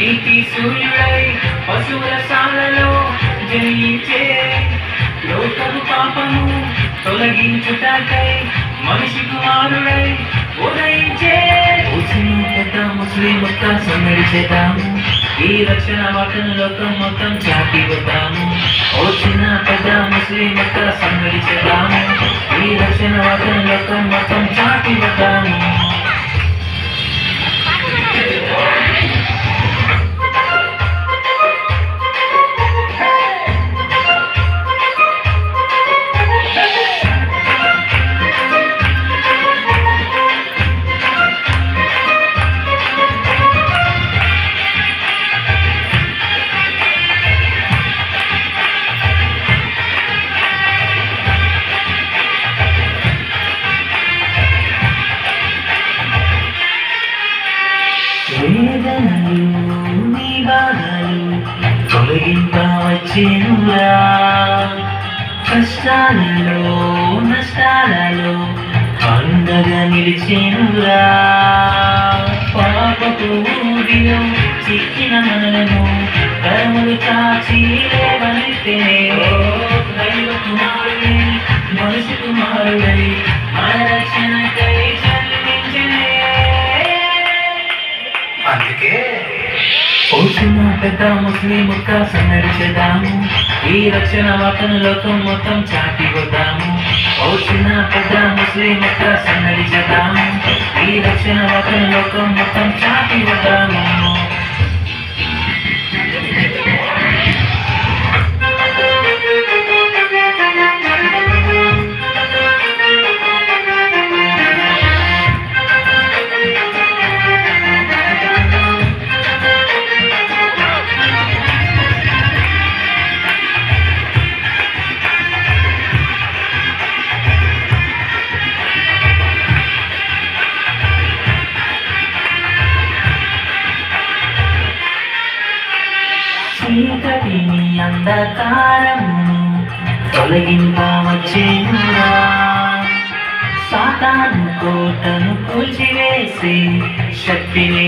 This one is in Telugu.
నీతి సూర్యుడై పశువుల సాలలో జయించే లోకము పాపము తొలగించుటకై మనిషి కుమారుడై ఉదయించే. పెద్ద ముస్లిం మొక్క సందడి చేద్దాము, ఈ రక్షణ వార్తను లోకం మొత్తం చాటి వద్దాము. వచ్చిన పెద్ద ముస్లిం మొక్క సందడి చేద్దాము, ఈ రక్షణ వార్తను లోకం మొత్తం చాటి వద్దాము. వేదనలు నీ బాధలు తొలగింపా వచ్చేనురా, కష్టాలలో నష్టాలలో అండగా నిలిచేనురా. పాపపు ఊరిలో చిక్కిన మనలను కరములు కాచి లేవనైతే దైవ కుమారుడై మనిషి కుమారుడై మన రక్షణకై జన్మించనే. అందుకే వచ్చిన పెద్ద ముస్లిం ముక్క సందడి చేద్దాము, ఈ రక్షణ వార్తను లోకం మొత్తం చాటి వద్దాము. వచ్చిన పెద్ద ముస్లిం ముక్క సందడి చేద్దాము, ఈ రక్షణ వార్తను లోకం మొత్తం చాటి వద్దాము. చీకటిని అంధకారమును తొలగింపా వచ్చేనురా, సాతాను కోటను కూల్చివేసే శక్తిని